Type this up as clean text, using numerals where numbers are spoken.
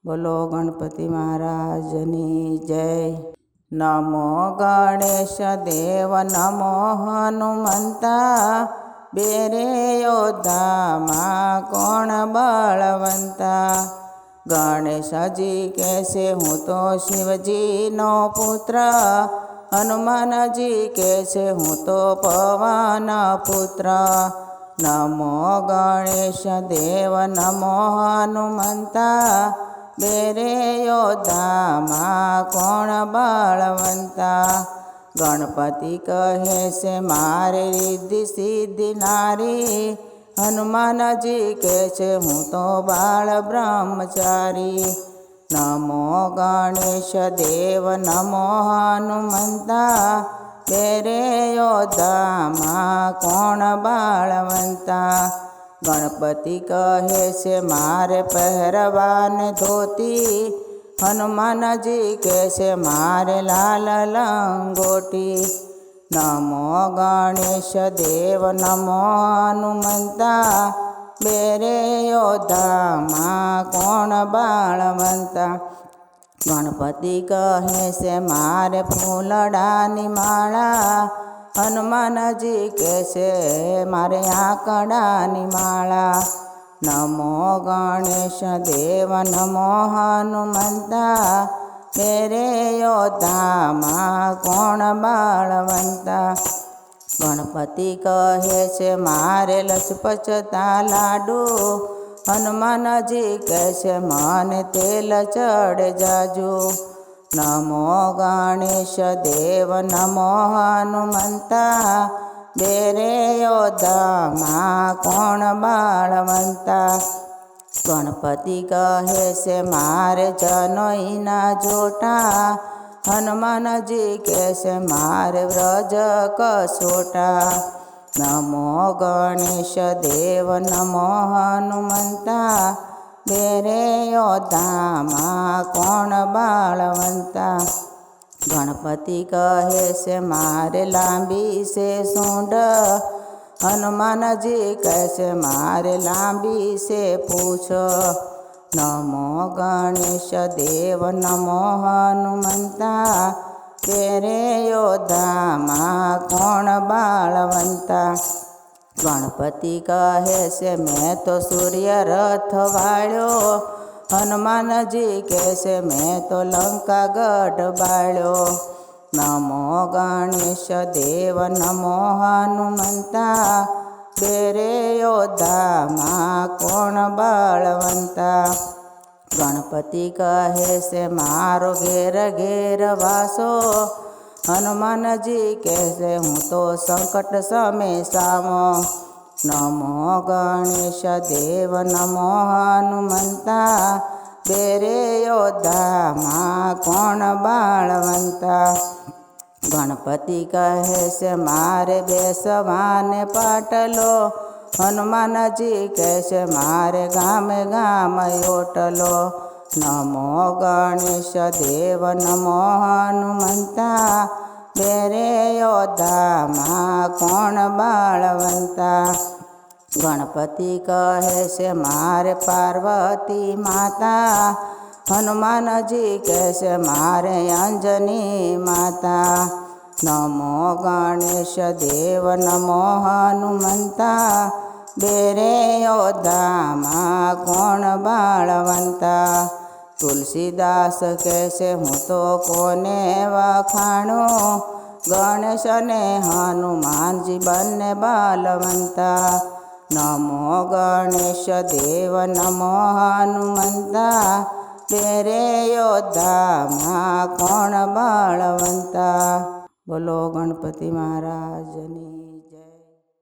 બોલો ગણપતિ મહારાજની જય। નમો ગણેશ દેવ નમો હનુમંતા, બેરે યોદ્ધામાં કોણ બળવંતા। ગણેશજી કહેશે હું તો શિવજીનો પુત્ર, હનુમાનજી કહેશે હું તો પવન પુત્ર। નમો ગણેશ દેવ નમો હનુમંતા, બેરે યોદ્ધામાં કોણ બળવંતા। ગણપતિ કહે છે મારે રિદ્ધિ સિદ્ધિ નારી, હનુમાનજી કહે છે હું તો બાળ બ્રહ્મચારી। નમો ગણેશ દેવ નમો હનુમંતા, બેરે યોદ્ધામાં કોણ બળવંતા। ગણપતિ કહે છે મારે પહેરવાને ધોતી, હનુમાનજી કહે છે મારે લાલ લંગોટી। નમો ગણેશ દેવ નમો હનુમંતા, બેરે યોદ્ધામાં કોણ બળવંતા। ગણપતિ કહે છે મારે ફૂલડાની માળા, હનુમાનજી કહે છે મારે આંકડાની માળા। નમો ગણેશ દેવ નમો હનુમંતા, બેરે યોદ્ધામાં કોણ બળવંતા। ગણપતિ કહે છે મારે લચપચતા લાડુ, હનુમાનજી કહે છે મને તેલ ચડે જાજુ। નમો ગણેશ દેવ નમો હનુમંતા, બેરે યોદ્ધામાં કોણ બળવંતા। ગણપતિ કહે છે મારે જનોઈના જોટા, હનુમાનજી કહે છે મારે વ્રજ કસોટા। નમો ગણેશ દેવ નમો હનુમંતા, બેરે યોદ્ધામાં કોણ બળવંતા। ગણપતિ કહે છે મારે લાંબી છે સૂંઢ, હનુમાનજી કહે છે મારે લાંબી છે પૂંછ। નમો ગણેશ દેવ નમો હનુમંતા, બેરે યોદ્ધામાં કોણ બળવંતા। ગણપતિ કહે છે મેં તો સૂર્ય રથ વાળ્યો, હનુમાનજી કહે છે મેં તો લંકા ગઢ બાળ્યો। નમો ગણેશ દેવ નમો હનુમંતા, બેરે યોદ્ધામાં કોણ બળવંતા। ગણપતિ કહે છે મારો ઘેર ઘેર વાસો, હનુમાનજી કહે છે હું તો સંકટ સમે સામો। નમો ગણેશ દેવ નમો હનુમંતા, બેરે યોદ્ધામાં કોણ બળવંતા। ગણપતિ કહે છે મારે બેસવાને પાટલો, હનુમાનજી કહે છે મારે ગામે ગામ ઓટલો। નમો ગણેશ દેવ નમો હનુમંતા, બેરે યોદ્ધામાં કોણ બળવંતા। ગણપતિ કહે છે મારે પાર્વતી માતા, હનુમાનજી કહે છે મારે અંજની માતા। નમો ગણેશ દેવ નમો હનુમંતા, બેરે યોદ્ધામાં કોણ બળવંતા। તુલસીદાસ કહે છે હું તો કોને વખાણું, ગણેશ અને હનુમાનજી બંને બળવંતા। નમો ગણેશ દેવ નમો હનુમંતા, બેરે યોદ્ધામાં કોણ બળવંતા। બોલો ગણપતિ મહારાજની।